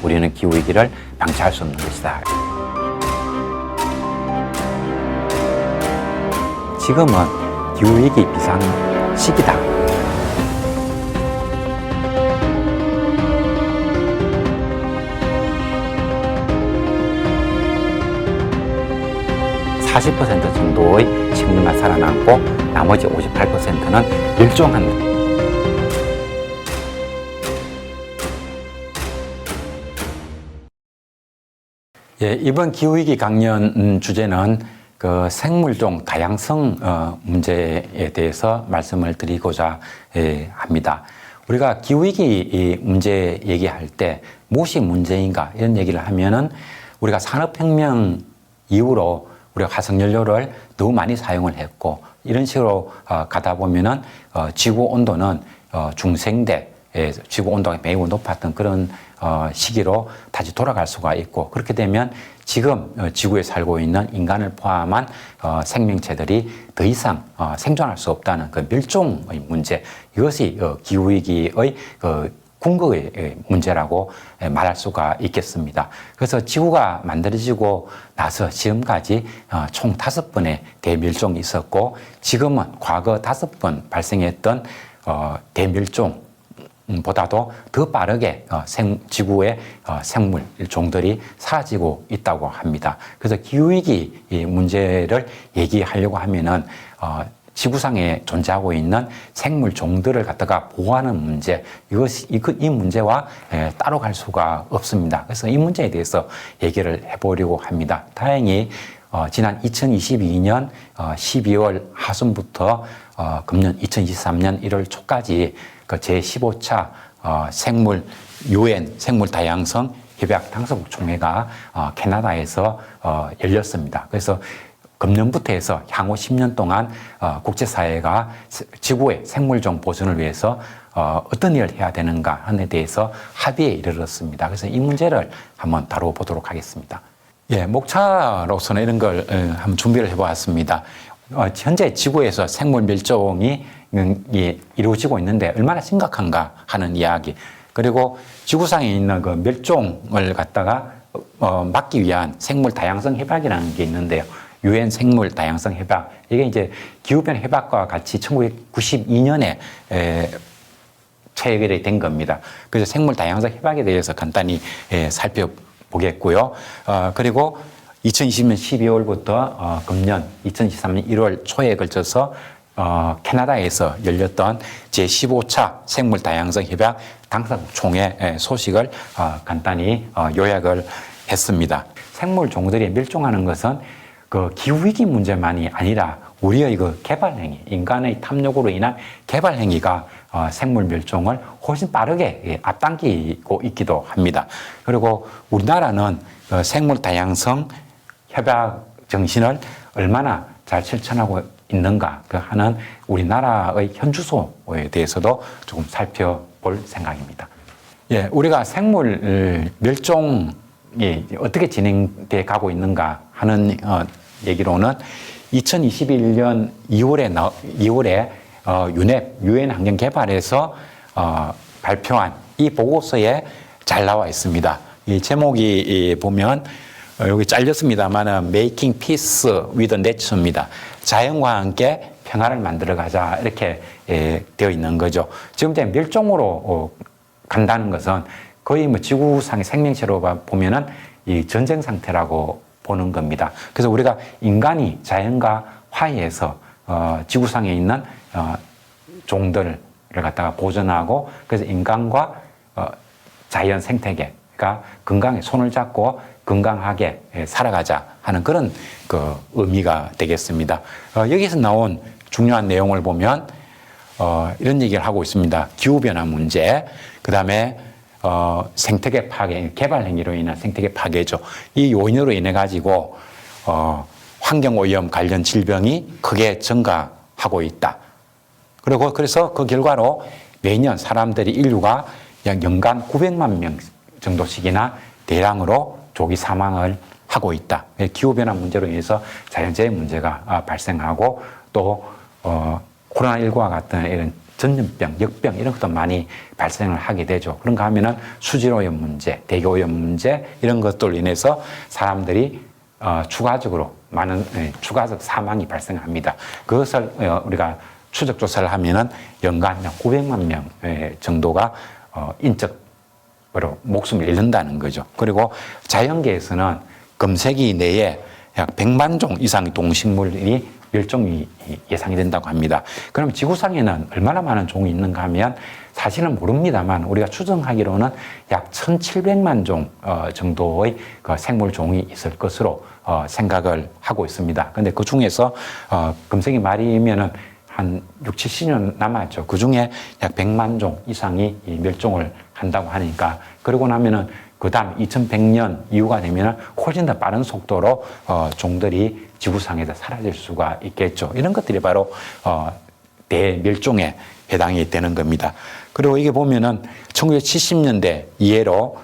우리는 기후위기를 방치할 수 없는 것이다. 지금은 기후위기 비상 시기다. (40% 정도의 식물만 살아남고 나머지 58%는 멸종한다. 예, 이번 기후위기 강연 주제는 그 생물종 다양성 문제에 대해서 말씀을 드리고자 합니다. 우리가 기후위기 문제 얘기할 때 무엇이 문제인가 이런 얘기를 하면은 우리가 산업혁명 이후로 우리가 화석연료를 너무 많이 사용을 했고 이런 식으로 가다 보면은 지구 온도는 중생대 지구 온도가 매우 높았던 그런 시기로 다시 돌아갈 수가 있고 그렇게 되면 지금 지구에 살고 있는 인간을 포함한 생명체들이 더 이상 생존할 수 없다는 그 멸종의 문제 이것이 기후위기의 궁극의 문제라고 말할 수가 있겠습니다. 그래서 지구가 만들어지고 나서 지금까지 총 5번의 대멸종이 있었고 지금은 과거 5번 발생했던 대멸종 보다도 더 빠르게 지구의 생물 종들이 사라지고 있다고 합니다. 그래서 기후위기 문제를 얘기하려고 하면은 지구상에 존재하고 있는 생물 종들을 갖다가 보호하는 문제 이 문제와 따로 갈 수가 없습니다. 그래서 이 문제에 대해서 얘기를 해보려고 합니다. 다행히 지난 2022년 12월 하순부터 금년 2023년 1월 초까지 그 제15차 UN 생물 다양성 협약 당사국 총회가 캐나다에서 열렸습니다. 그래서 금년부터 해서 향후 10년 동안 국제사회가 지구의 생물종 보존을 위해서 어떤 일을 해야 되는가 하는 데 대해서 합의에 이르렀습니다. 그래서 이 문제를 한번 다뤄보도록 하겠습니다. 예, 목차로서는 이런 걸 한번 준비를 해보았습니다. 현재 지구에서 생물 멸종이 이루어지고 있는데 얼마나 심각한가 하는 이야기 그리고 지구상에 있는 그 멸종을 갖다가 막기 위한 생물 다양성 협약이라는 게 있는데요. UN 생물 다양성 협약 이게 이제 기후변화 협약과 같이 1992년에 체결이 된 겁니다. 그래서 생물 다양성 협약에 대해서 간단히 살펴보겠고요. 그리고 2020년 12월부터 금년 2023년 1월 초에 걸쳐서 캐나다에서 열렸던 제15차 생물 다양성 협약 당사국 총회 소식을 간단히 요약을 했습니다. 생물 종들이 멸종하는 것은 그 기후위기 문제만이 아니라 우리의 그 개발행위, 인간의 탐욕으로 인한 개발행위가 생물 멸종을 훨씬 빠르게 앞당기고 있기도 합니다. 그리고 우리나라는 생물 다양성 협약 정신을 얼마나 잘 실천하고 있는가 하는 우리나라의 현주소에 대해서도 조금 살펴볼 생각입니다. 예, 우리가 생물 멸종이 어떻게 진행돼 가고 있는가 하는 얘기로는 2021년 2월에 유넵 유엔 환경 개발에서 발표한 이 보고서에 잘 나와 있습니다. 이 제목이 보면 여기 잘렸습니다만 Making Peace with Nature입니다. 자연과 함께 평화를 만들어 가자 이렇게 되어 있는 거죠. 지금 이제 멸종으로 간다는 것은 거의 뭐 지구상의 생명체로 보면은 이 전쟁 상태라고 보는 겁니다. 그래서 우리가 인간이 자연과 화해해서 지구상에 있는 종들을 갖다가 보존하고 그래서 인간과 자연 생태계가 건강에 손을 잡고 건강하게 살아가자 하는 그런 그 의미가 되겠습니다. 여기서 나온 중요한 내용을 보면 이런 얘기를 하고 있습니다. 기후변화 문제, 그 다음에 생태계 파괴, 개발 행위로 인한 생태계 파괴죠. 이 요인으로 인해 가지고 환경오염 관련 질병이 크게 증가하고 있다. 그리고 그래서 그 결과로 매년 인류가 약 연간 900만 명 정도씩이나 대량으로 조기 사망을 하고 있다. 기후변화 문제로 인해서 자연재해 문제가 발생하고 또 코로나19와 같은 이런 전염병, 역병 이런 것도 많이 발생을 하게 되죠. 그런가 하면은 수질오염 문제, 대기오염 문제 이런 것들로 인해서 사람들이 추가적으로 많은 추가적 사망이 발생합니다. 그것을 우리가 추적 조사를 하면은 연간 900만 명 정도가 인적으로 목숨을 잃는다는 거죠. 그리고 자연계에서는 금세기 내에 약 100만 종 이상의 동식물이 멸종이 예상이 된다고 합니다. 그럼 지구상에는 얼마나 많은 종이 있는가 하면 사실은 모릅니다만 우리가 추정하기로는 약 1,700만 종 정도의 그 생물 종이 있을 것으로 생각을 하고 있습니다. 그런데 그 중에서 금세기 말이면은 한 6, 70년 남았죠. 그 중에 약 100만 종 이상이 멸종을 한다고 하니까 그러고 나면은 그 다음 2100년 이후가 되면 훨씬 더 빠른 속도로 종들이 지구상에서 사라질 수가 있겠죠. 이런 것들이 바로 대멸종에 해당이 되는 겁니다. 그리고 이게 보면은 1970년대 이후로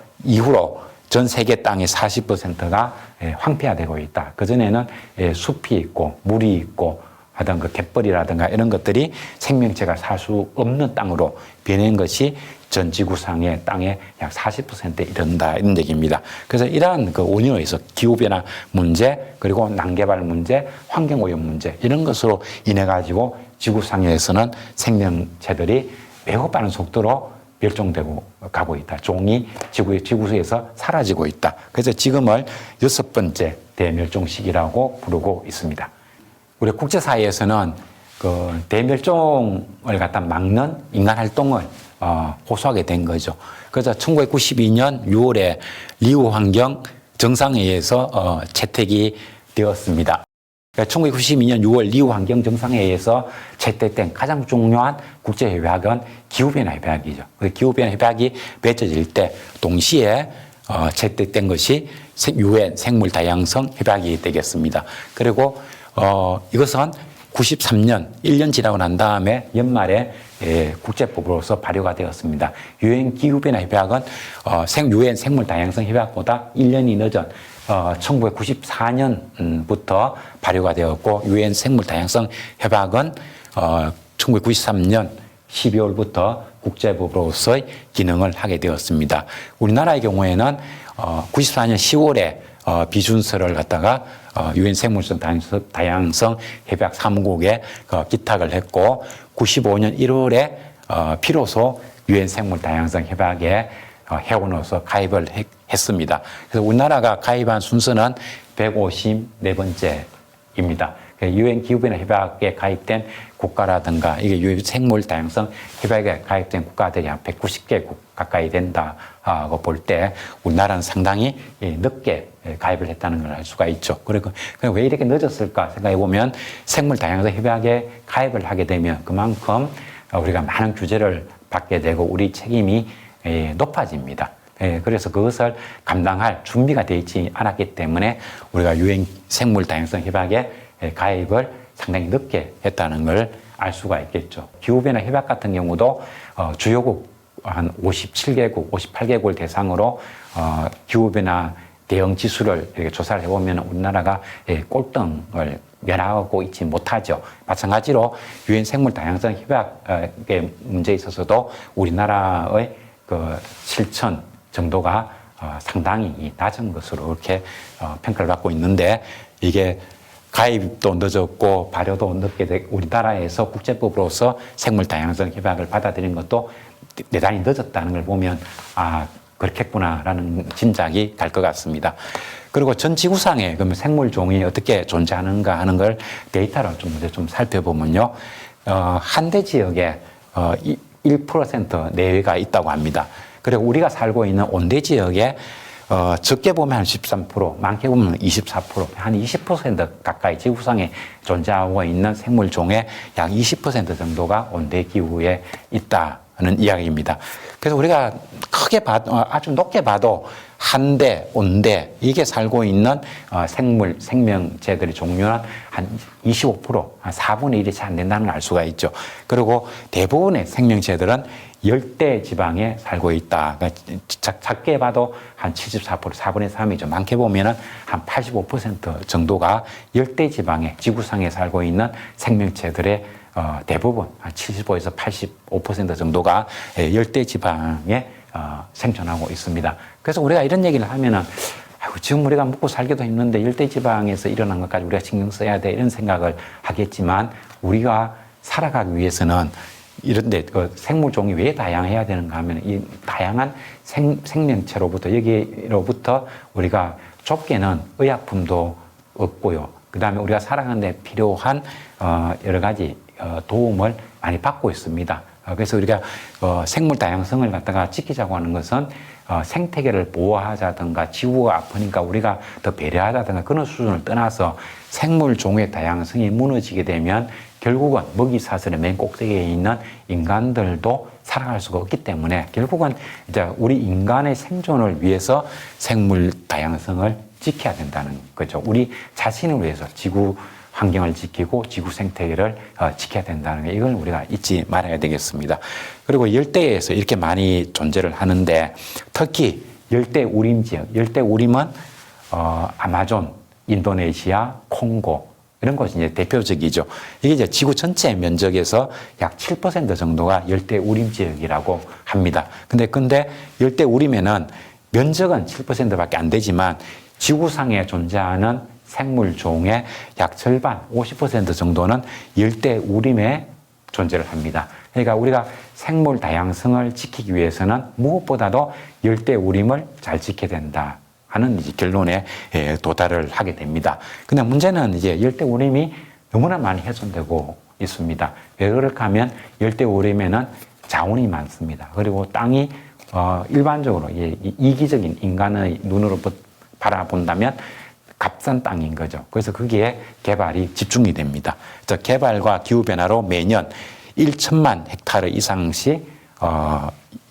전 세계 땅의 40%가 황폐화되고 있다. 그전에는 숲이 있고 물이 있고 하던 그 갯벌이라든가 이런 것들이 생명체가 살 수 없는 땅으로 변한 것이 전 지구상의 땅의 약 40%에 이른다 이런 얘기입니다. 그래서 이러한 그 원인으로 해서 기후변화 문제 그리고 난개발 문제, 환경오염 문제 이런 것으로 인해 가지고 지구상에서는 생명체들이 매우 빠른 속도로 멸종되고 가고 있다. 종이 지구에서 사라지고 있다. 그래서 지금을 6번째 대멸종 시기라고 부르고 있습니다. 우리 국제사회에서는 그 대멸종을 갖다 막는 인간 활동을 호소하게 된 거죠. 그래서 1992년 6월에 리우 환경 정상회의에서 채택이 되었습니다. 1992년 6월 리우 환경 정상회의에서 채택된 가장 중요한 국제협약은 기후변화 협약이죠. 기후변화 협약이 맺어질 때 동시에 채택된 것이 유엔 생물 다양성 협약이 되겠습니다. 그리고 이것은 93년 1년 지나고 난 다음에 연말에 국제법으로서 발효가 되었습니다. 유엔 기후변화 협약은 유엔 생물 다양성 협약보다 1년이 늦은 1994년부터 발효가 되었고 유엔 생물 다양성 협약은 1993년 12월부터 국제법으로서의 기능을 하게 되었습니다. 우리나라의 경우에는 94년 10월에 비준서를 갖다가 유엔 생물 다양성 협약 사무국에 기탁을 했고 95년 1월에 비로소 유엔 생물 다양성 협약에 회원으로서 가입을 했습니다. 그래서 우리나라가 가입한 순서는 154번째입니다. 유엔 기후변화 협약에 가입된 국가라든가 이게 유엔 생물 다양성 협약에 가입된 국가들이 한 190개국 가까이 된다고 볼 때 우리나라는 상당히 늦게 가입을 했다는 걸 알 수가 있죠. 그리고 왜 이렇게 늦었을까 생각해 보면 생물 다양성 협약에 가입을 하게 되면 그만큼 우리가 많은 규제를 받게 되고 우리 책임이 높아집니다. 그래서 그것을 감당할 준비가 되어 있지 않았기 때문에 우리가 유엔 생물 다양성 협약에 가입을 상당히 늦게 했다는 걸 알 수가 있겠죠. 기후변화 협약 같은 경우도 주요국 한 57개국, 58개국을 대상으로 기후변화 대응 지수를 이렇게 조사를 해보면 우리나라가 꼴등을 면하고 있지 못하죠. 마찬가지로 유엔 생물 다양성 협약의 문제에 있어서도 우리나라의 그 실천 정도가 상당히 낮은 것으로 이렇게 평가를 받고 있는데 이게 가입도 늦었고 발효도 늦게 되고 우리나라에서 국제법으로서 생물 다양성 협약을 받아들인 것도 대단히 늦었다는 걸 보면 그렇겠구나라는 짐작이 갈 것 같습니다. 그리고 전 지구상에 그러면 생물 종이 어떻게 존재하는가 하는 걸 데이터로 좀 살펴보면요, 한대 지역에 1% 내외가 있다고 합니다. 그리고 우리가 살고 있는 온대 지역에 적게 보면 한 13%, 많게 보면 24%, 한 20% 가까이 지구상에 존재하고 있는 생물 종의 약 20% 정도가 온대 기후에 있다는 이야기입니다. 그래서 우리가 크게 봐도, 아주 높게 봐도 한대, 온대, 이게 살고 있는 생명체들의 종류는 한 25%, 한 4분의 1이 채 안 된다는 걸 알 수가 있죠. 그리고 대부분의 생명체들은 열대 지방에 살고 있다. 그러니까 작게 봐도 한 74%, 4분의 3이죠. 많게 보면은 한 85% 정도가 열대 지방에, 지구상에 살고 있는 생명체들의 대부분 한 75에서 85% 정도가 열대 지방에 생존하고 있습니다. 그래서 우리가 이런 얘기를 하면은 지금 우리가 먹고 살기도 힘든데 열대 지방에서 일어난 것까지 우리가 신경 써야 돼 이런 생각을 하겠지만 우리가 살아가기 위해서는 이런데 그 생물 종이 왜 다양해야 되는가 하면 이 다양한 생명체로부터 여기로부터 우리가 좁게는 의약품도 얻고요. 그 다음에 우리가 살아가는 데 필요한 여러 가지 도움을 많이 받고 있습니다. 그래서 우리가 생물 다양성을 갖다가 지키자고 하는 것은 생태계를 보호하자든가 지구가 아프니까 우리가 더 배려하자든가 그런 수준을 떠나서 생물 종의 다양성이 무너지게 되면 결국은 먹이 사슬의 맨 꼭대기에 있는 인간들도 살아갈 수가 없기 때문에 결국은 이제 우리 인간의 생존을 위해서 생물 다양성을 지켜야 된다는 거죠. 우리 자신을 위해서 지구 환경을 지키고 지구 생태계를 지켜야 된다는 거 이걸 우리가 잊지 말아야 되겠습니다. 그리고 열대에서 이렇게 많이 존재를 하는데 특히 열대 우림 지역, 열대 우림은 아마존, 인도네시아, 콩고 이런 곳이 이제 대표적이죠. 이게 이제 지구 전체 면적에서 약 7% 정도가 열대 우림 지역이라고 합니다. 근데 열대 우림에는 면적은 7%밖에 안 되지만 지구상에 존재하는 생물 종의 약 절반, 50% 정도는 열대 우림에 존재를 합니다. 그러니까 우리가 생물 다양성을 지키기 위해서는 무엇보다도 열대 우림을 잘 지켜야 된다 하는 이제 결론에 도달을 하게 됩니다. 근데 문제는 이제 열대 우림이 너무나 많이 훼손되고 있습니다. 왜 그럴까 하면 열대 우림에는 자원이 많습니다. 그리고 땅이 일반적으로 이기적인 인간의 눈으로 바라본다면 값싼 땅인 거죠. 그래서 거기에 개발이 집중이 됩니다. 개발과 기후변화로 매년 1천만 헥타르 이상씩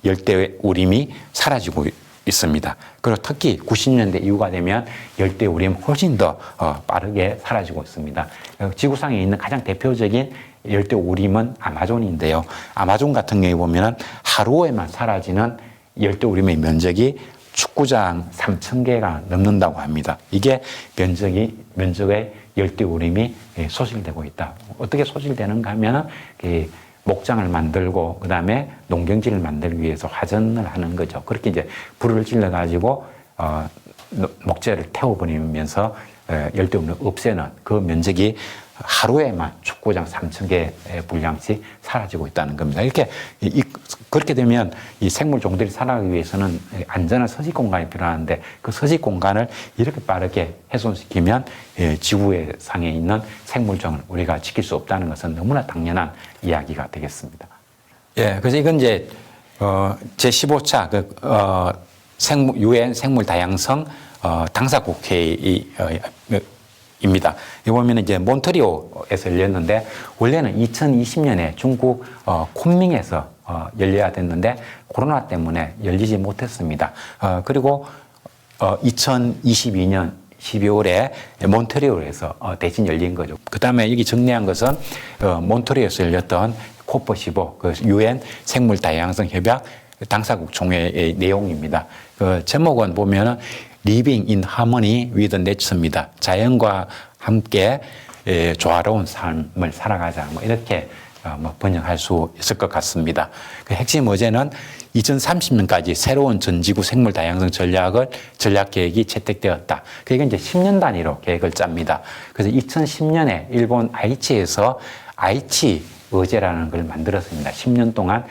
열대 우림이 사라지고 있습니다. 그리고 특히 90년대 이후가 되면 열대 우림은 훨씬 더 빠르게 사라지고 있습니다. 지구상에 있는 가장 대표적인 열대 우림은 아마존인데요. 아마존 같은 경우에 보면은 하루에만 사라지는 열대 우림의 면적이 축구장 3,000개가 넘는다고 합니다. 이게 면적의 열대 우림이 소실되고 있다. 어떻게 소실되는가 하면은 목장을 만들고 그다음에 농경지를 만들기 위해서 화전을 하는 거죠. 그렇게 이제 불을 질러 가지고 목재를 태워버리면서 열대 우림을 없애는 그 면적이 하루에만 축구장 3,000개 분량씩 사라지고 있다는 겁니다. 이렇게 그렇게 되면 이 생물 종들이 살아가기 위해서는 안전한 서식 공간이 필요한데 그 서식 공간을 이렇게 빠르게 훼손시키면 지구의 상에 있는 생물 종을 우리가 지킬 수 없다는 것은 너무나 당연한 이야기가 되겠습니다. 예, 그래서 이건 이제 제15차 유엔 생물 다양성 당사국 회의입니다. 여기 보면 이제 몬트리올에서 열렸는데 원래는 2020년에 중국 쿤밍에서 열려야 됐는데 코로나 때문에 열리지 못했습니다. 그리고 2022년 12월에 몬트리올에서 대신 열린 거죠. 그 다음에 여기 정리한 것은 몬트리올에서 열렸던 코프15 그 유엔 생물 다양성 협약 당사국 총회의 내용입니다. 그 제목은 보면은 Living in Harmony with Nature입니다. 자연과 함께 조화로운 삶을 살아가자. 뭐 이렇게 번역할 수 있을 것 같습니다. 그 핵심 어제는 2030년까지 새로운 전지구 생물 다양성 전략 계획이 채택되었다. 그게 이제 10년 단위로 계획을 짭니다. 그래서 2010년에 일본 아이치에서 아이치 의제라는 걸 만들었습니다. 10년 동안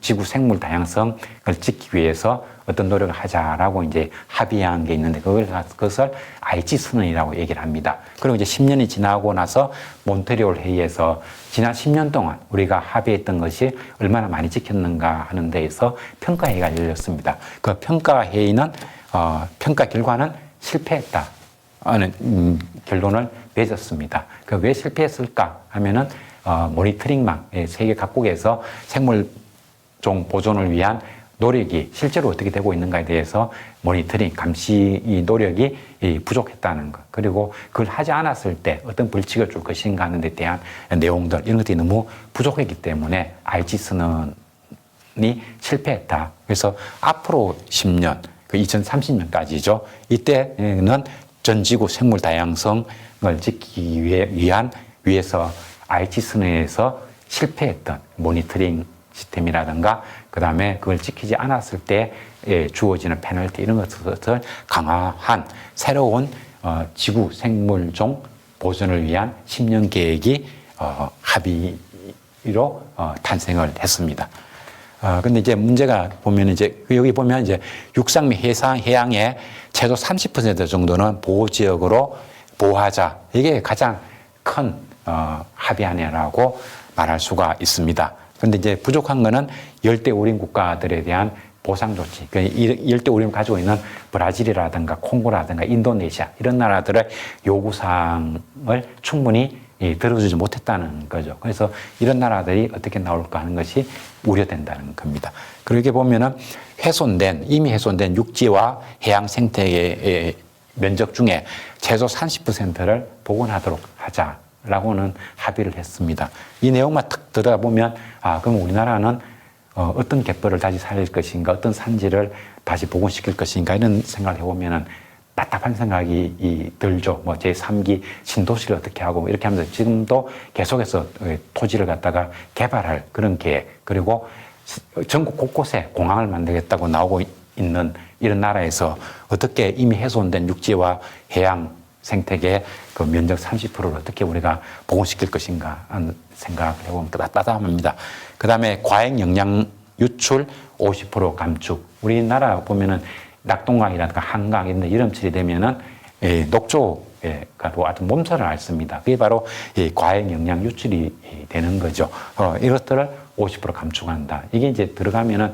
지구 생물 다양성을 지키기 위해서 어떤 노력을 하자라고 이제 합의한 게 있는데 그것을 아이치 선언이라고 얘기를 합니다. 그리고 이제 10년이 지나고 나서 몬트리올 회의에서 지난 10년 동안 우리가 합의했던 것이 얼마나 많이 지켰는가 하는 데에서 평가회의가 열렸습니다. 그 평가회의는 평가 결과는 실패했다 하는 결론을 맺었습니다. 그 왜 실패했을까 하면은 모니터링망 세계 각국에서 생물종 보존을 위한 노력이 실제로 어떻게 되고 있는가에 대해서 모니터링, 감시 이 노력이 부족했다는 것. 그리고 그걸 하지 않았을 때 어떤 벌칙을 줄 것인가 하는 데 대한 내용들, 이런 것들이 너무 부족했기 때문에 아이치 선언이 실패했다. 그래서 앞으로 10년, 그 2030년까지죠. 이때는 전 지구 생물 다양성을 지키기 위해서 아이치 선언에서 실패했던 모니터링 시스템이라든가 그다음에 그걸 지키지 않았을 때 주어지는 페널티 이런 것을 강화한 새로운 지구 생물종 보존을 위한 10년 계획이 합의로 탄생을 했습니다. 근데 이제 문제가 보면 이제 여기 보면 이제 육상 및 해양의 최소 30% 정도는 보호 지역으로 보호하자. 이게 가장 큰 합의안이라고 말할 수가 있습니다. 그런데 이제 부족한 거는 열대 우림 국가들에 대한 보상 조치. 그러니까 열대 우림을 가지고 있는 브라질이라든가 콩고라든가 인도네시아 이런 나라들의 요구사항을 충분히 들어주지 못했다는 거죠. 그래서 이런 나라들이 어떻게 나올까 하는 것이 우려된다는 겁니다. 그렇게 보면은 이미 훼손된 육지와 해양 생태계의 면적 중에 최소 30%를 복원하도록 하자라고는 합의를 했습니다. 이 내용만 탁 들어보면 그럼 우리나라는 어떤 갯벌을 다시 살릴 것인가, 어떤 산지를 다시 복원시킬 것인가 이런 생각을 해보면은 답답한 생각이 들죠. 뭐 제3기 신도시를 어떻게 하고 이렇게 하면서 지금도 계속해서 토지를 갖다가 개발할 그런 계획, 그리고 전국 곳곳에 공항을 만들겠다고 나오고 있는 이런 나라에서 어떻게 이미 훼손된 육지와 해양 생태계 그 면적 30%를 어떻게 우리가 복원시킬 것인가 하는 생각을 해보면 따뜻합니다. 그 다음에 과잉 영양 유출 50% 감축. 우리나라 보면은 낙동강이라든가 한강 이런 데 이름칠이 되면은 녹조가 아주 몸살을 앓습니다. 그게 바로 과잉 영양 유출이 되는 거죠. 이것들을 50% 감축한다. 이게 이제 들어가면은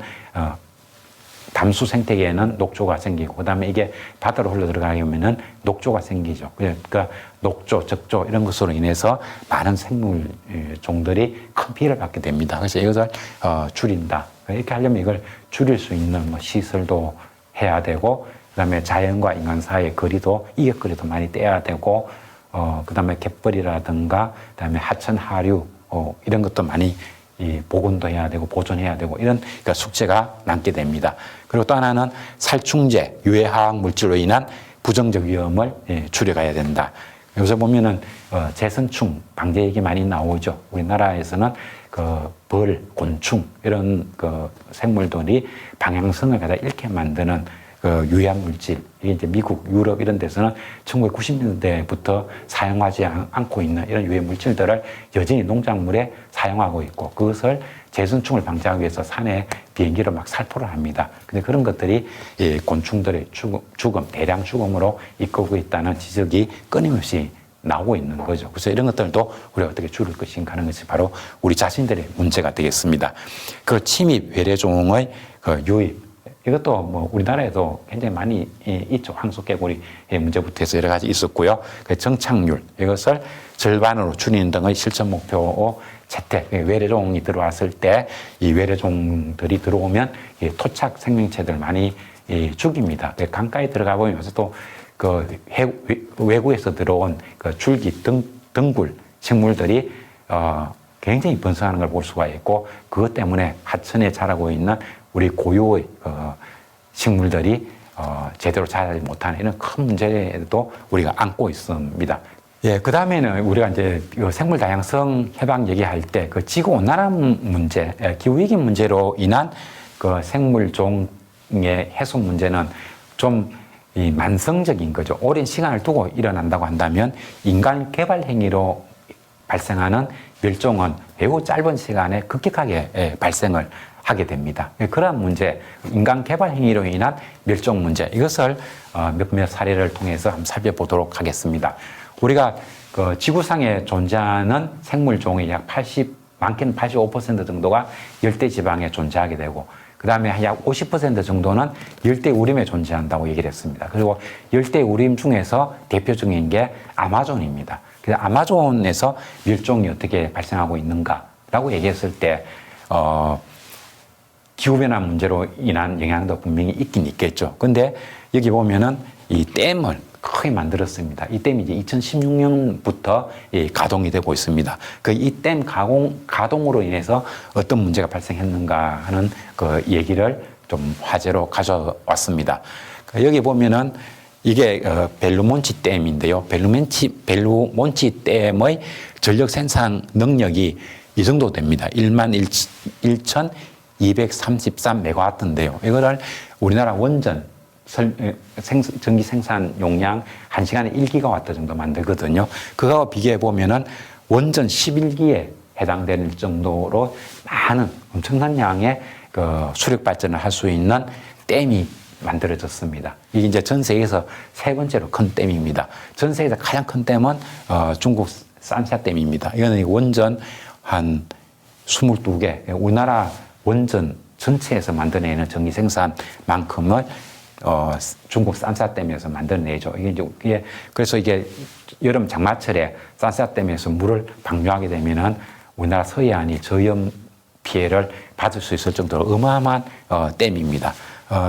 담수 생태계에는 녹조가 생기고, 그 다음에 이게 바다로 흘러 들어가면은 녹조가 생기죠. 그러니까 녹조, 적조 이런 것으로 인해서 많은 생물 종들이 큰 피해를 받게 됩니다. 그래서 이것을 줄인다. 이렇게 하려면 이걸 줄일 수 있는 뭐 시설도 해야 되고, 그 다음에 자연과 인간 사이의 거리도, 이격거리도 많이 떼야 되고, 그 다음에 갯벌이라든가, 그 다음에 하천, 하류, 이런 것도 많이 복원도 해야 되고, 보존해야 되고, 이런 그러니까 숙제가 남게 됩니다. 그리고 또 하나는 살충제, 유해화학 물질로 인한 부정적 위험을 줄여가야 된다. 여기서 보면은 재선충 방제 얘기 많이 나오죠. 우리나라에서는 벌, 곤충 이런 생물들이 방향성을 갖다 잃게 만드는 유해한 물질, 이게 이제 미국, 유럽 이런 데서는 1990년대부터 사용하지 않고 있는 이런 유해 물질들을 여전히 농작물에 사용하고 있고, 그것을 재선충을 방지하기 위해서 산에 비행기로 막 살포를 합니다. 근데 그런 것들이 곤충들의 죽음, 대량 죽음으로 이끌고 있다는 지적이 끊임없이 나오고 있는 거죠. 그래서 이런 것들도 우리가 어떻게 줄일 것인가 하는 것이 바로 우리 자신들의 문제가 되겠습니다. 그 침입 외래종의 유입, 이것도 뭐 우리나라에도 굉장히 많이 있죠. 황소개구리 문제부터 해서 여러 가지 있었고요. 그 정착률, 이것을 절반으로 줄이는 등의 실천 목표 채택, 외래종이 들어왔을 때 이 외래종들이 들어오면 토착 생명체들 많이 죽입니다. 강가에 들어가 보면 요새도 외국에서 들어온 줄기, 등굴 식물들이 굉장히 번성하는 걸 볼 수가 있고, 그것 때문에 하천에 자라고 있는 우리 고유의 식물들이 제대로 자라지 못하는 이런 큰 문제도 우리가 안고 있습니다. 그 다음에는 우리가 이제 생물 다양성 해방 얘기할 때 지구 온난화 문제, 기후위기 문제로 인한 생물종의 훼손 문제는 좀 만성적인 거죠. 오랜 시간을 두고 일어난다고 한다면 인간 개발 행위로 발생하는 멸종은 매우 짧은 시간에 급격하게 발생을 하게 됩니다. 그러한 문제, 인간 개발 행위로 인한 멸종 문제, 이것을 몇몇 사례를 통해서 한번 살펴보도록 하겠습니다. 우리가 지구상에 존재하는 생물종의 약 80, 많게는 85% 정도가 열대지방에 존재하게 되고, 그 다음에 약 50% 정도는 열대우림에 존재한다고 얘기를 했습니다. 그리고 열대우림 중에서 대표적인 게 아마존입니다. 그래서 아마존에서 멸종이 어떻게 발생하고 있는가라고 얘기했을 때, 기후변화 문제로 인한 영향도 분명히 있긴 있겠죠. 근데 여기 보면은 이 댐을 크게 만들었습니다. 이 댐이 이제 2016년부터 가동이 되고 있습니다. 이 댐 가동으로 인해서 어떤 문제가 발생했는가 하는 얘기를 좀 화제로 가져왔습니다. 여기 보면은 이게 벨루몬치 댐인데요. 벨루몬치 댐의 전력 생산 능력이 이 정도 됩니다. 11,233메가와트인데요. 이거를 우리나라 원전 전기 생산 용량 1시간에 1기가와트 정도 만들거든요. 그거와 비교해 보면은 원전 11기에 해당되는 정도로 많은 엄청난 양의 그 수력 발전을 할 수 있는 댐이 만들어졌습니다. 이게 이제 전 세계에서 세 번째로 큰 댐입니다. 전 세계에서 가장 큰 댐은 중국 산샤댐입니다. 이거는 원전 한 22개, 우리나라 원전 전체에서 만들어내는 전기 생산만큼을 중국 산샤댐에서 만들어내죠. 이게 그래서 이게 여름 장마철에 산샤댐에서 물을 방류하게 되면은 우리나라 서해안이 저염 피해를 받을 수 있을 정도로 어마어마한 댐입니다.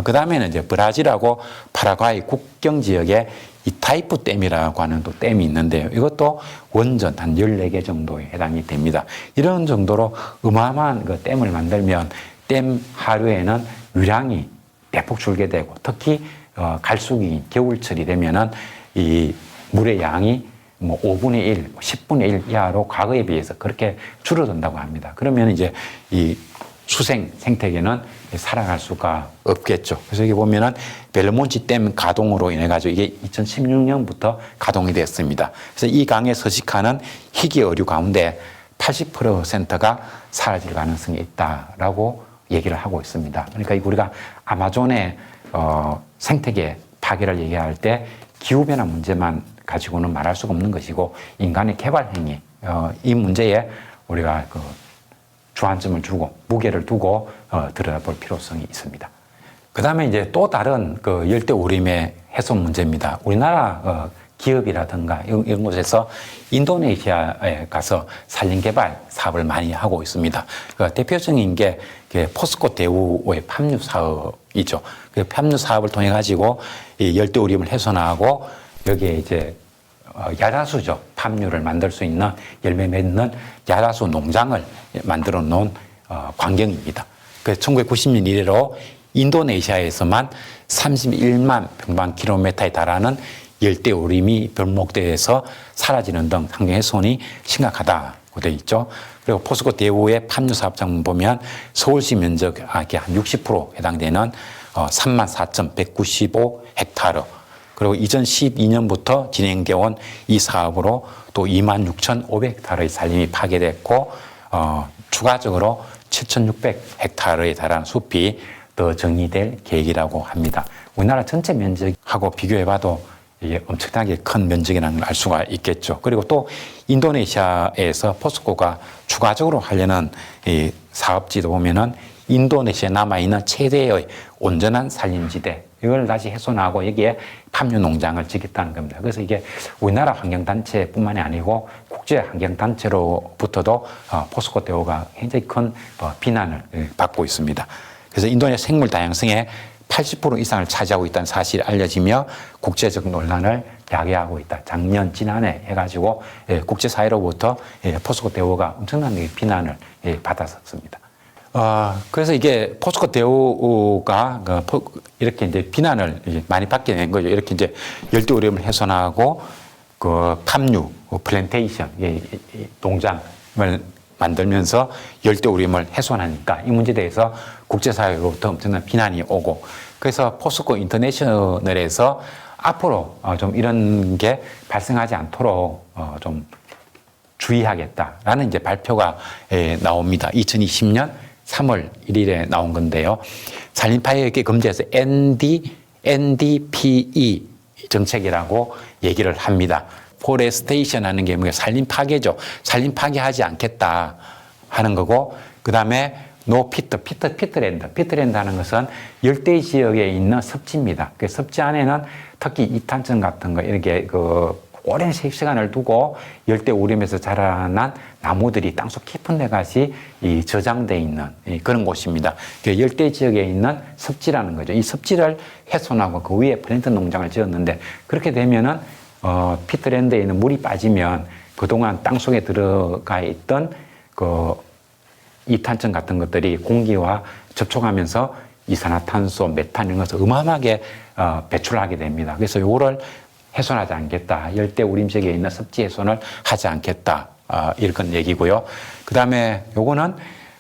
그 다음에는 이제 브라질하고 파라과이 국경 지역에 이타이프 댐이라고 하는 또 댐이 있는데요. 이것도 원전 한 14개 정도에 해당이 됩니다. 이런 정도로 어마어마한 그 댐을 만들면 댐 하류에는 유량이 대폭 줄게 되고, 특히 갈수기 겨울철이 되면은 이 물의 양이 뭐 5분의 1, 10분의 1 이하로 과거에 비해서 그렇게 줄어든다고 합니다. 그러면 이제 이 수생 생태계는 살아갈 수가 없겠죠. 그래서 여기 보면은 벨로몬치 댐 가동으로 인해 가지고 이게 2016년부터 가동이 됐습니다. 그래서 이 강에 서식하는 희귀 어류 가운데 80%가 사라질 가능성이 있다라고 얘기를 하고 있습니다. 그러니까 우리가 아마존의 생태계 파괴를 얘기할 때 기후변화 문제만 가지고는 말할 수가 없는 것이고, 인간의 개발 행위, 이 문제에 우리가 그 주안점을 주고 무게를 두고 들여다볼 필요성이 있습니다. 그 다음에 이제 또 다른 그 열대우림의 해소 문제입니다. 우리나라 기업이라든가 이런 곳에서 인도네시아에 가서 산림개발 사업을 많이 하고 있습니다. 그 대표적인 게 포스코 대우의 팜유 사업이죠. 그 팜유 사업을 통해 가지고 이 열대우림을 훼손하고 여기에 이제 야자수죠. 팜유를 만들 수 있는 열매 맺는 야자수 농장을 만들어 놓은 광경입니다. 그 1990년 이래로 인도네시아에서만 31만 평방킬로미터에 달하는 열대우림이 별목대에서 사라지는 등 환경 훼손이 심각하다고 되어 있죠. 그리고 포스코 대우의 팜유 사업장 보면 서울시 면적의 한 60% 해당되는 34,195 헥타르, 그리고 2012년부터 진행되어 온 이 사업으로 또 26,500헥타르의 산림이 파괴됐고, 추가적으로 7,600헥타르에 달하는 숲이 더 정리될 계획이라고 합니다. 우리나라 전체 면적하고 비교해봐도 이게 엄청나게 큰 면적이라는 걸 알 수가 있겠죠. 그리고 또 인도네시아에서 포스코가 추가적으로 하려는 이 사업지도 보면은 인도네시아에 남아있는 최대의 온전한 산림지대, 이걸 다시 훼손하고 여기에 팜유 농장을 짓겠다는 겁니다. 그래서 이게 우리나라 환경단체뿐만이 아니고 국제환경단체로부터도 포스코 대우가 굉장히 큰 비난을 받고 있습니다. 그래서 인도네시아 생물 다양성의 80% 이상을 차지하고 있다는 사실이 알려지며 국제적 논란을 야기하고 있다. 작년, 지난해 해가지고 국제사회로부터 포스코 대우가 엄청난 비난을 받았었습니다. 그래서 이게 포스코 대우가 이렇게 이제 비난을 많이 받게 된 거죠. 이렇게 이제 열대우림을 훼손하고 그 팜유, 플랜테이션, 농장을 만들면서 열대우림을 훼손하니까 이 문제에 대해서 국제사회로부터 엄청난 비난이 오고, 그래서 포스코 인터내셔널에서 앞으로 좀 이런 게 발생하지 않도록 좀 주의하겠다라는 이제 발표가 나옵니다. 2020년 3월 1일에 나온 건데요. 산림 파괴 금지에서 NDPE 정책이라고 얘기를 합니다. 포레스테이션 하는 게 뭐예요? 산림 파괴죠. 산림 파괴하지 않겠다 하는 거고, 그 다음에 피트랜드. 피트랜드 하는 것은 열대 지역에 있는 습지입니다. 그 습지 안에는 특히 이탄천 같은 거 이렇게 오랜 시간을 두고 열대 우림에서 자라난 나무들이 땅속 깊은 데 가시 저장되어 있는 그런 곳입니다. 열대 지역에 있는 습지라는 거죠. 이 습지를 훼손하고 그 위에 플랜트 농장을 지었는데, 그렇게 되면은 피트랜드에 있는 물이 빠지면 그동안 땅속에 들어가 있던 이탄천 같은 것들이 공기와 접촉하면서 이산화탄소, 메탄 이런 것을 어마어마하게 배출하게 됩니다. 그래서 이거를 훼손하지 않겠다. 열대 우림 지역에 있는 습지 훼손을 하지 않겠다. 이런 얘기고요. 그 다음에 요거는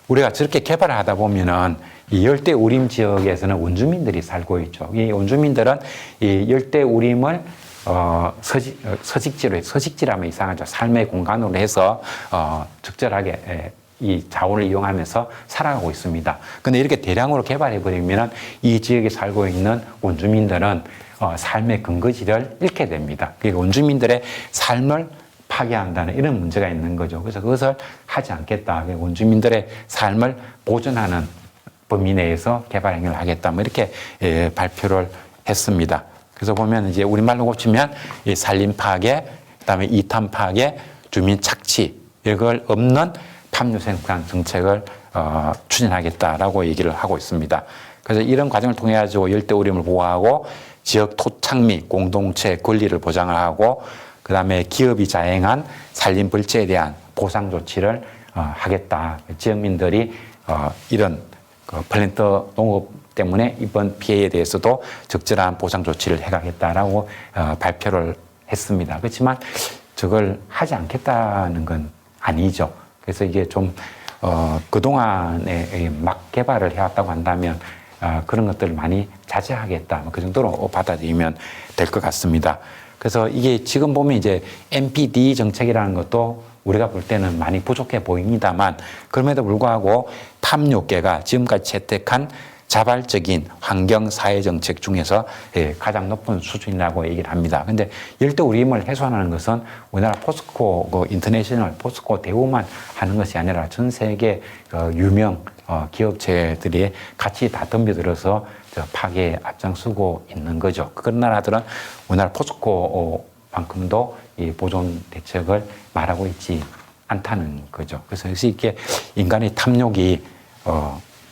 우리가 저렇게 개발을 하다 보면은 이 열대 우림 지역에서는 원주민들이 살고 있죠. 이 원주민들은 이 열대 우림을 서식지라면 이상하죠. 삶의 공간으로 해서 적절하게 이 자원을 이용하면서 살아가고 있습니다. 근데 이렇게 대량으로 개발해버리면 이 지역에 살고 있는 원주민들은 삶의 근거지를 잃게 됩니다. 그러니까 원주민들의 삶을 파괴한다는 이런 문제가 있는 거죠. 그래서 그것을 하지 않겠다. 원주민들의 삶을 보존하는 범위 내에서 개발 행위를 하겠다. 뭐 이렇게 발표를 했습니다. 그래서 보면 이제 우리말로 고치면 이 산림 파괴, 그다음에 이탄 파괴, 주민 착취 이걸 없는 팜유 생산 정책을 추진하겠다라고 얘기를 하고 있습니다. 그래서 이런 과정을 통해 가지고 열대 우림을 보호하고 지역 토착 및 공동체 권리를 보장을 하고 그다음에 기업이 자행한 산림 벌채에 대한 보상 조치를 하겠다. 지역민들이 이런 플랜트 농업 때문에 이번 피해에 대해서도 적절한 보상 조치를 해가겠다라고 발표를 했습니다. 그렇지만 저걸 하지 않겠다는 건 아니죠. 그래서 이게 좀 그동안에 막 개발을 해왔다고 한다면 그런 것들을 많이 자제하겠다. 그 정도로 받아들이면 될 것 같습니다. 그래서 이게 지금 보면 이제 NPD 정책이라는 것도 우리가 볼 때는 많이 부족해 보입니다만 그럼에도 불구하고 팜유계가 지금까지 채택한 자발적인 환경 사회 정책 중에서 가장 높은 수준이라고 얘기를 합니다. 근데 열대 우림을 해소하는 것은 우리나라 포스코 인터내셔널 포스코 대우만 하는 것이 아니라 전 세계 유명 기업체들이 같이 다 덤벼들어서 파괴에 앞장서고 있는 거죠. 그런 나라들은 우리나라 포스코만큼도 이 보존 대책을 말하고 있지 않다는 거죠. 그래서 이렇게 인간의 탐욕이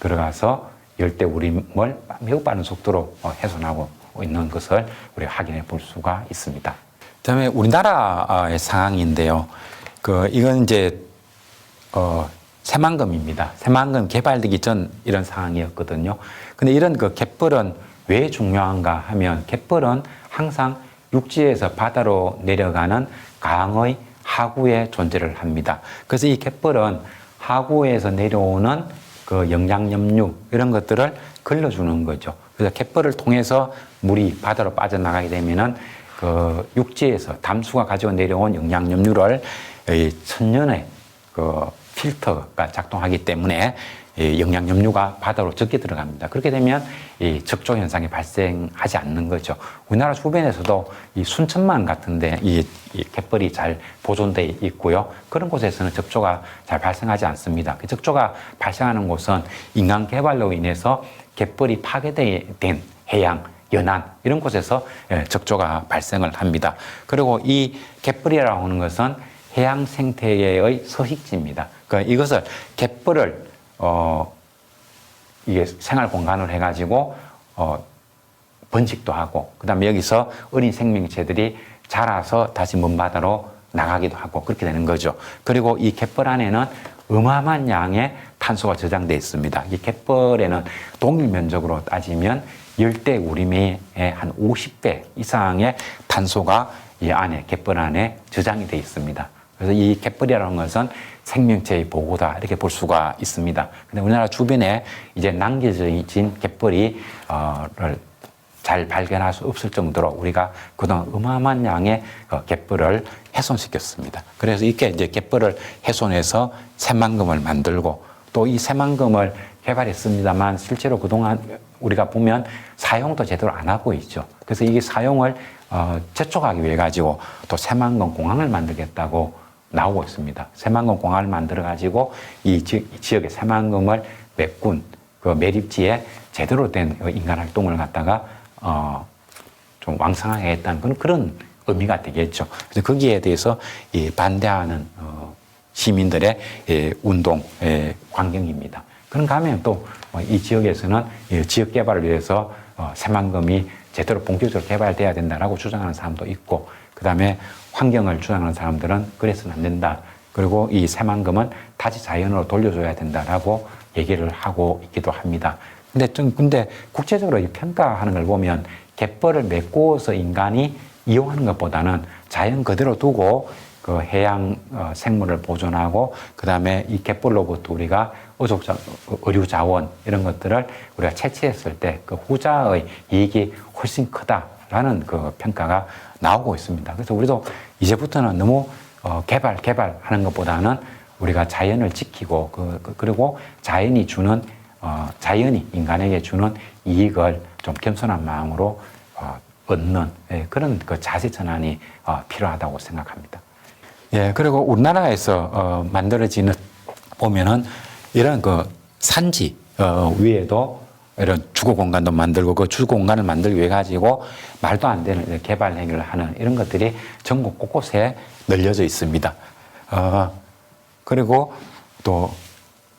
들어가서 열대 우림을 매우 빠른 속도로 훼손하고 있는 것을 우리가 확인해 볼 수가 있습니다. 그다음에 우리나라의 상황인데요. 이건 이제 새만금입니다. 새만금 개발되기 전 이런 상황이었거든요. 근데 이런 갯벌은 왜 중요한가 하면 갯벌은 항상 육지에서 바다로 내려가는 강의 하구에 존재를 합니다. 그래서 이 갯벌은 하구에서 내려오는 영양염류 이런 것들을 걸러주는 거죠. 그래서 갯벌을 통해서 물이 바다로 빠져나가게 되면은 육지에서 담수가 가지고 내려온 영양염류를 천년의 필터가 작동하기 때문에 영양염류가 바다로 적게 들어갑니다. 그렇게 되면 이 적조 현상이 발생하지 않는 거죠. 우리나라 주변에서도 이 순천만 같은데 이 갯벌이 잘 보존되어 있고요. 그런 곳에서는 적조가 잘 발생하지 않습니다. 그 적조가 발생하는 곳은 인간 개발로 인해서 갯벌이 파괴된 해양, 연안 이런 곳에서 적조가 발생을 합니다. 그리고 이 갯벌이라고 하는 것은 해양 생태계의 서식지입니다. 그러니까 이것을 갯벌을 이게 생활 공간을 해가지고 번식도 하고 그다음에 여기서 어린 생명체들이 자라서 다시 먼 바다로 나가기도 하고 그렇게 되는 거죠. 그리고 이 갯벌 안에는 어마어마한 양의 탄소가 저장되어 있습니다. 이 갯벌에는 동일 면적으로 따지면 열대 우림의 한 50배 이상의 탄소가 이 안에 갯벌 안에 저장이 되어 있습니다. 그래서 이 갯벌이라는 것은 생명체의 보고다 이렇게 볼 수가 있습니다. 근데 우리나라 주변에 이제 남겨진 갯벌이 잘 발견할 수 없을 정도로 우리가 그동안 어마어마한 양의 갯벌을 훼손시켰습니다. 그래서 이렇게 이제 갯벌을 훼손해서 새만금을 만들고 또 이 새만금을 개발했습니다만 실제로 그동안 우리가 보면 사용도 제대로 안 하고 있죠. 그래서 이게 사용을 재촉하기 위해 가지고 또 새만금 공항을 만들겠다고 나오고 있습니다. 새만금 공항을 만들어 가지고 이 지역의 새만금을 메꾼 매립지에 제대로 된 인간 활동을 갖다가 좀 왕성하게 했다는 그런 의미가 되겠죠. 그래서 거기에 대해서 반대하는 시민들의 운동 광경입니다. 그런가 하면 또 이 지역에서는 지역 개발을 위해서 새만금이 제대로 본격적으로 개발돼야 된다라고 주장하는 사람도 있고 그다음에 환경을 주장하는 사람들은 그래서는 안 된다. 그리고 이 새만금은 다시 자연으로 돌려줘야 된다라고 얘기를 하고 있기도 합니다. 근데 국제적으로 평가하는 걸 보면 갯벌을 메꾸어서 인간이 이용하는 것보다는 자연 그대로 두고 그 해양 생물을 보존하고 그다음에 이 갯벌로부터 우리가 의류 자원 이런 것들을 우리가 채취했을 때 그 후자의 이익이 훨씬 크다라는 그 평가가 나오고 있습니다. 그래서 우리도 이제부터는 너무 개발하는 것보다는 우리가 자연을 지키고 그리고 자연이 주는 자연이 인간에게 주는 이익을 좀 겸손한 마음으로 얻는 그런 그 자세 전환이 필요하다고 생각합니다. 예, 그리고 우리나라에서 만들어지는 보면은 이런 그 산지 위에도 이런 주거 공간도 만들고 그 주거 공간을 만들기 위해 가지고 말도 안 되는 개발 행위를 하는 이런 것들이 전국 곳곳에 널려져 있습니다. 그리고 또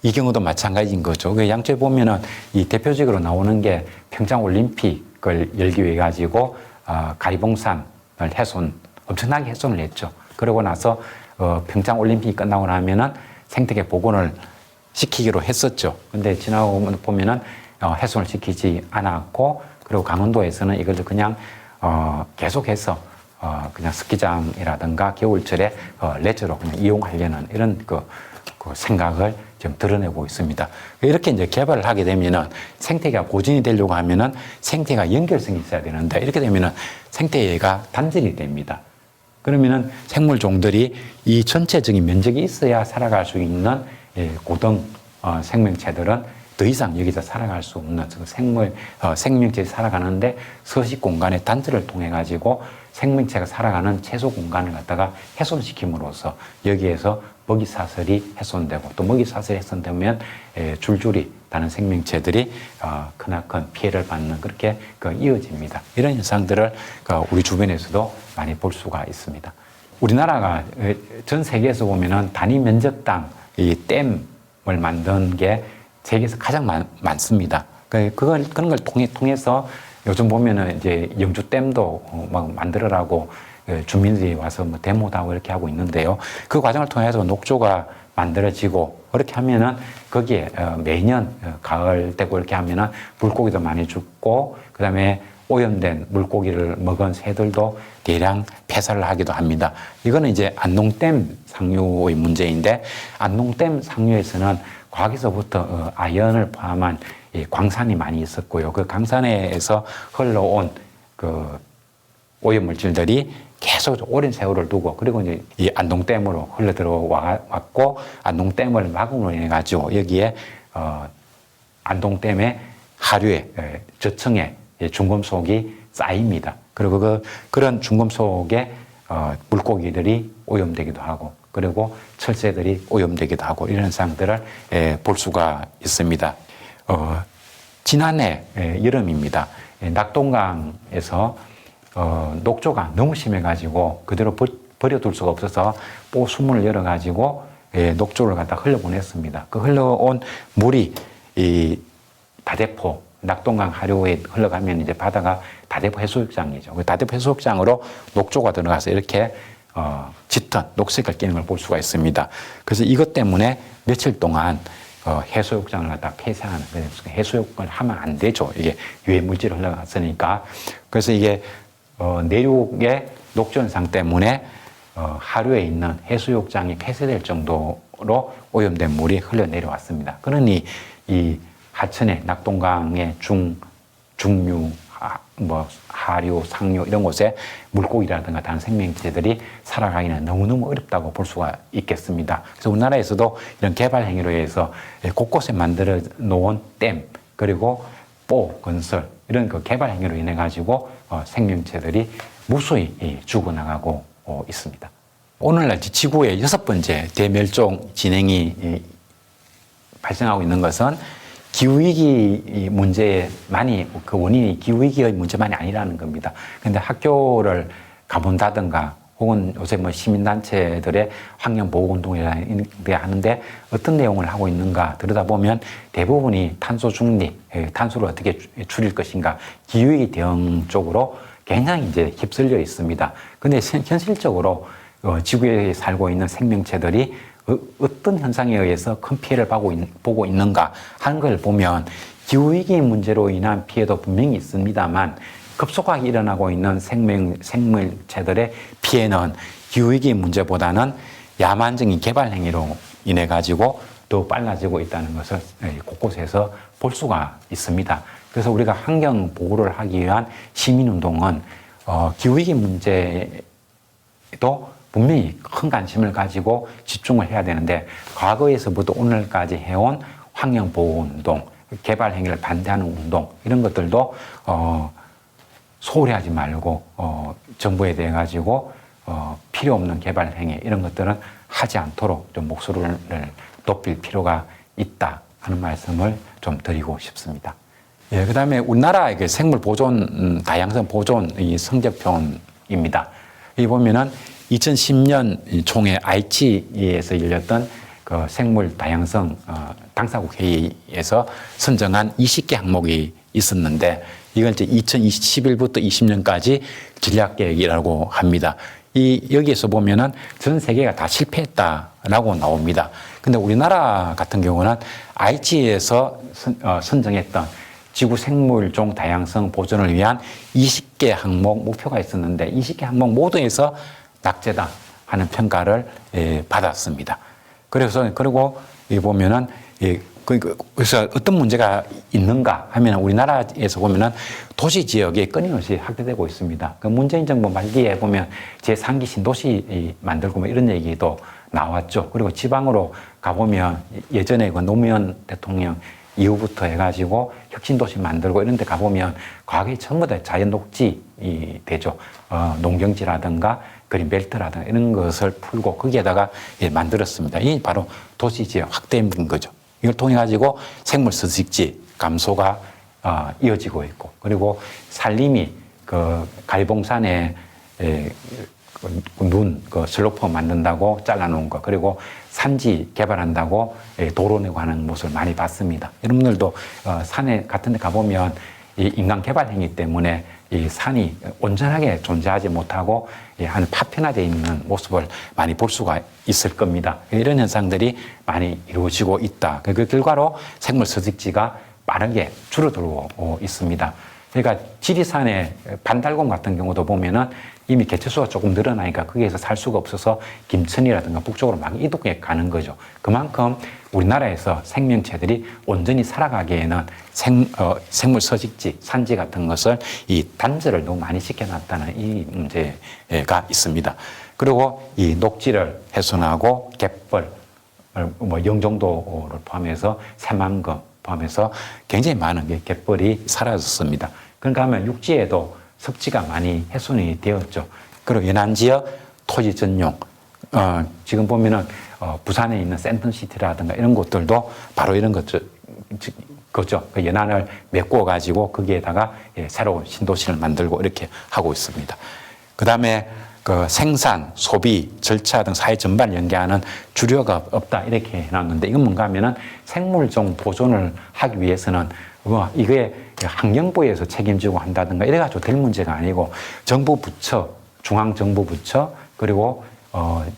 이 경우도 마찬가지인 거죠. 그 양쪽에 보면은 이 대표적으로 나오는 게 평창 올림픽을 열기 위해 가지고 가리봉산을 엄청나게 훼손을 했죠. 그러고 나서 평창 올림픽이 끝나고 나면은 생태계 복원을 시키기로 했었죠. 근데 지나고 보면은 훼손을 시키지 않았고, 그리고 강원도에서는 이걸 그냥 계속해서 그냥 스키장이라든가 겨울철에 레저로 그냥 이용하려는 이런 그 생각을 지금 드러내고 있습니다. 이렇게 이제 개발을 하게 되면은 생태계가 보존이 되려고 하면은 생태계가 연결성이 있어야 되는데, 이렇게 되면은 생태계가 단절이 됩니다. 그러면은 생물종들이 이 전체적인 면적이 있어야 살아갈 수 있는 고등 생명체들은 더 이상 여기서 살아갈 수 없는 생명체들이 살아가는데 서식 공간의 단절을 통해 가지고 생명체가 살아가는 최소 공간을 갖다가 훼손시킴으로써 여기에서 먹이사슬이 훼손되고, 또 먹이사슬이 훼손되면 줄줄이 다른 생명체들이 크나큰 피해를 받는 그렇게 이어집니다. 이런 현상들을 우리 주변에서도 많이 볼 수가 있습니다. 우리나라가 전 세계에서 보면은 단위 면적당 이 댐을 만든 게 세계에서 가장 많습니다. 그런 걸 통해서 요즘 보면은 이제 영주댐도 막 만들어라고 주민들이 와서 뭐 데모도 하고 이렇게 하고 있는데요. 그 과정을 통해서 녹조가 만들어지고, 그렇게 하면은 거기에 매년 가을 되고 이렇게 하면은 물고기도 많이 죽고, 그 다음에 오염된 물고기를 먹은 새들도 대량 폐사를 하기도 합니다. 이거는 이제 안농댐 상류의 문제인데, 안농댐 상류에서는 과거에서부터 아연을 포함한 광산이 많이 있었고요. 그 광산에서 흘러온 그 오염물질들이 계속 오랜 세월을 두고, 그리고 이제 이 안동댐으로 흘러 들어왔고, 안동댐을 막음으로 인해 가지고 여기에 안동댐의 하류에 저층에 중금속이 쌓입니다. 그리고 그런 중금속에 물고기들이 오염되기도 하고, 그리고 철새들이 오염되기도 하고, 이런 현상들을 볼 수가 있습니다. 지난해 여름입니다. 낙동강에서 녹조가 너무 심해가지고 그대로 버려둘 수가 없어서 수문을 열어가지고 녹조를 갖다 흘려보냈습니다. 그 흘러온 물이 이 다대포, 낙동강 하류에 흘러가면 이제 바다가 다대포 해수욕장이죠. 그 다대포 해수욕장으로 녹조가 들어가서 이렇게 짙은 녹색을 띠는 걸 볼 수가 있습니다. 그래서 이것 때문에 며칠 동안 해수욕장을 갖다 폐쇄하는, 해수욕을 하면 안 되죠. 이게 유해 물질이 흘러갔으니까. 그래서 이게 내륙의 녹조 현상 때문에 하류에 있는 해수욕장이 폐쇄될 정도로 오염된 물이 흘러내려왔습니다. 그러니 이 하천의 낙동강의 중류, 하류, 상류 이런 곳에 물고기라든가 다른 생명체들이 살아가기는 너무너무 어렵다고 볼 수가 있겠습니다. 그래서 우리나라에서도 이런 개발 행위로 해서 곳곳에 만들어 놓은 댐, 그리고 건설, 이런 그 개발 행위로 인해 가지고 생명체들이 무수히 죽어나가고 있습니다. 오늘날 지구의 6번째 대멸종 진행이 발생하고 있는 것은 기후위기 문제에 그 원인이 기후위기의 문제만이 아니라는 겁니다. 근데 학교를 가본다든가 혹은 요새 시민단체들의 환경보호운동이라는 데 하는데 어떤 내용을 하고 있는가 들여다보면 대부분이 탄소 중립, 탄소를 어떻게 줄일 것인가, 기후위기 대응 쪽으로 굉장히 이제 휩쓸려 있습니다. 근데 현실적으로 지구에 살고 있는 생명체들이 어떤 현상에 의해서 큰 피해를 보고 있는가 하는 걸 보면 기후위기 문제로 인한 피해도 분명히 있습니다만 급속하게 일어나고 있는 생물체들의 피해는 기후위기 문제보다는 야만적인 개발 행위로 인해 가지고 더 빨라지고 있다는 것을 곳곳에서 볼 수가 있습니다. 그래서 우리가 환경 보호를 하기 위한 시민운동은 기후위기 문제도 분명히 큰 관심을 가지고 집중을 해야 되는데, 과거에서부터 오늘까지 해온 환경보호운동, 개발 행위를 반대하는 운동, 이런 것들도 소홀히 하지 말고 정부에 대해 가지고 필요 없는 개발 행위, 이런 것들은 하지 않도록 좀 목소리를 높일 필요가 있다 하는 말씀을 좀 드리고 싶습니다. 예, 그 다음에 우리나라의 생물 보존, 다양성 보존 이 성적표입니다. 여기 보면은 2010년 총회 아이치에서 열렸던 그 생물 다양성 당사국 회의에서 선정한 20개 항목이 있었는데, 이걸 이제 2021부터 20년까지 전략계획이라고 합니다. 여기에서 보면은 전 세계가 다 실패했다라고 나옵니다. 근데 우리나라 같은 경우는 아이치에서 선정했던 지구 생물종 다양성 보존을 위한 20개 항목 목표가 있었는데, 20개 항목 모두에서 낙제다 하는 평가를 받았습니다. 그리고 이 보면은 그래서 어떤 문제가 있는가 하면, 우리나라에서 보면은 도시 지역이 끊임없이 확대되고 있습니다. 그 문재인 정부 말기에 보면 제3기 신도시 만들고 뭐 이런 얘기도 나왔죠. 그리고 지방으로 가보면 예전에 그 노무현 대통령 이후부터 해가지고 혁신도시 만들고 이런 데 가보면 과거에 전부 다 자연 녹지 되죠. 농경지라든가 그린벨트라든가 이런 것을 풀고 거기에다가 만들었습니다. 이 바로 도시지역 확대인 거죠. 이걸 통해 가지고 생물 서식지 감소가 이어지고 있고, 그리고 산림이 그 가리봉산에 그 슬로프 만든다고 잘라놓은 거, 그리고 산지 개발한다고 도로 내고 하는 모습을 많이 봤습니다. 여러분들도 산에 같은 데 가보면 이 인간 개발 행위 때문에 이 산이 온전하게 존재하지 못하고 한 파편화되어 있는 모습을 많이 볼 수가 있을 겁니다. 이런 현상들이 많이 이루어지고 있다. 그 결과로 생물 서식지가 빠르게 줄어들고 있습니다. 그러니까 지리산의 반달곰 같은 경우도 보면은 이미 개체수가 조금 늘어나니까 거기에서 살 수가 없어서 김천이라든가 북쪽으로 막 이동해 가는 거죠. 그만큼 우리나라에서 생명체들이 온전히 살아가기에는 생물 서식지, 산지 같은 것을 이 단절을 너무 많이 시켜놨다는 이 문제가 있습니다. 그리고 이 녹지를 훼손하고 갯벌, 뭐 영종도를 포함해서 새만금 포함해서 굉장히 많은 갯벌이 사라졌습니다. 그러니까 하면 육지에도 섭지가 많이 훼손이 되었죠. 그리고 연안 지역 토지 전용, 지금 보면은 부산에 있는 센텀시티라든가 이런 곳들도 바로 이런 거죠. 그 연안을 메꿔 가지고 거기에다가 새로운 신도시를 만들고 이렇게 하고 있습니다. 그 다음에 그 생산, 소비, 절차 등 사회 전반을 연계하는 주류가 없다 이렇게 해놨는데, 이건 뭔가 하면은 생물종 보존을 하기 위해서는 이게 환경부에서 책임지고 한다든가 이래가지고 될 문제가 아니고, 정부 부처, 중앙정부 부처, 그리고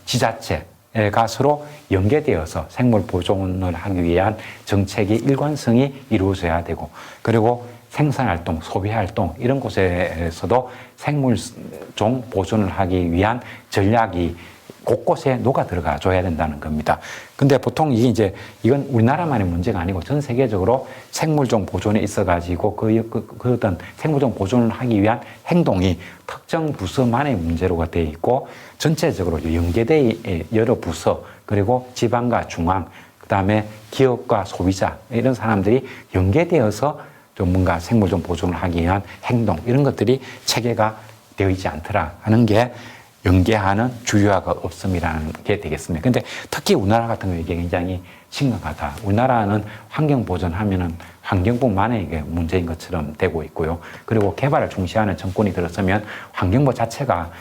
지자체가 서로 연계되어서 생물 보존을 하기 위한 정책이 일관성이 이루어져야 되고, 그리고 생산활동, 소비활동 이런 곳에서도 생물종 보존을 하기 위한 전략이 곳곳에 녹아 들어가 줘야 된다는 겁니다. 근데 보통 이건 우리나라만의 문제가 아니고 전 세계적으로 생물종 보존에 있어가지고 그 어떤 생물종 보존을 하기 위한 행동이 특정 부서만의 문제로가 되어 있고, 전체적으로 연계된 여러 부서, 그리고 지방과 중앙, 그 다음에 기업과 소비자, 이런 사람들이 연계되어서 좀 뭔가 생물종 보존을 하기 위한 행동, 이런 것들이 체계가 되어 있지 않더라 하는 게 연계하는 주류화가 없음이라는 게 되겠습니다. 근데 특히 우리나라 같은 경우에 이게 굉장히 심각하다. 우리나라는 환경 보존하면은 환경부만의 이게 문제인 것처럼 되고 있고요. 그리고 개발을 중시하는 정권이 들어서면 환경부 자체가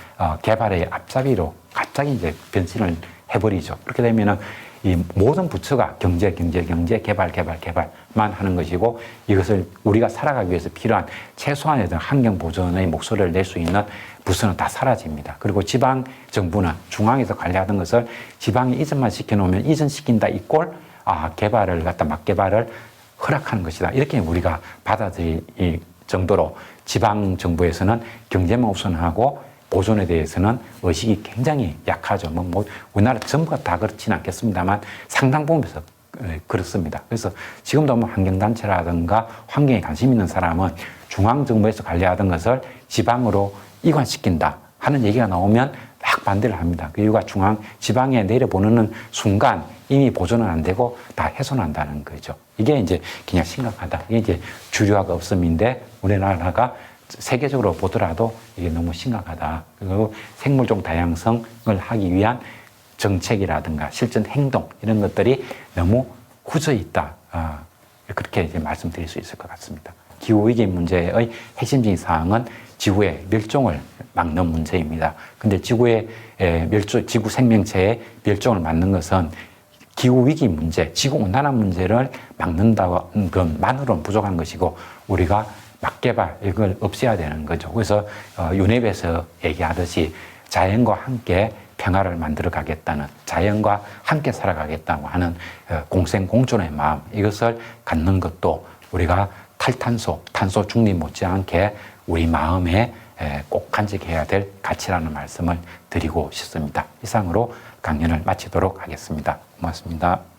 개발의 앞잡이로 갑자기 변신을 해버리죠. 그렇게 되면은 이 모든 부처가 경제, 개발만 하는 것이고, 이것을 우리가 살아가기 위해서 필요한 최소한의 환경 보존의 목소리를 낼 수 있는 부서는 다 사라집니다. 그리고 지방 정부나 중앙에서 관리하던 것을 지방에 이전만 시켜놓으면 이전시킨다 이꼴 개발을 막 개발을 허락하는 것이다. 이렇게 우리가 받아들일 정도로 지방 정부에서는 경제만 우선하고 보존에 대해서는 의식이 굉장히 약하죠. 뭐 우리나라 전부가 다 그렇지는 않겠습니다만 상당 부분에서 그렇습니다. 그래서 지금도 뭐 환경단체라든가 환경에 관심 있는 사람은 중앙정부에서 관리하던 것을 지방으로 이관시킨다 하는 얘기가 나오면 막 반대를 합니다. 그 이유가 지방에 내려보내는 순간 이미 보존은 안 되고 다 훼손한다는 거죠. 이게 이제 그냥 심각하다. 이게 이제 주류화가 없음인데 우리나라가 세계적으로 보더라도 이게 너무 심각하다. 그리고 생물종 다양성을 하기 위한 정책이라든가 실전 행동 이런 것들이 너무 후져 있다. 그렇게 이제 말씀드릴 수 있을 것 같습니다. 기후위기 문제의 핵심적인 사항은 지구의 멸종을 막는 문제입니다. 근데 지구 생명체의 멸종을 막는 것은 기후위기 문제, 지구온난화 문제를 막는다는 것만으로는 부족한 것이고 우리가 막개발 이걸 없애야 되는 거죠. 그래서 유럽에서 얘기하듯이 자연과 함께 평화를 만들어 가겠다는, 자연과 함께 살아가겠다고 하는 공생공존의 마음, 이것을 갖는 것도 우리가 탄소 중립 못지않게 우리 마음에 꼭 간직해야 될 가치라는 말씀을 드리고 싶습니다. 이상으로 강연을 마치도록 하겠습니다. 고맙습니다.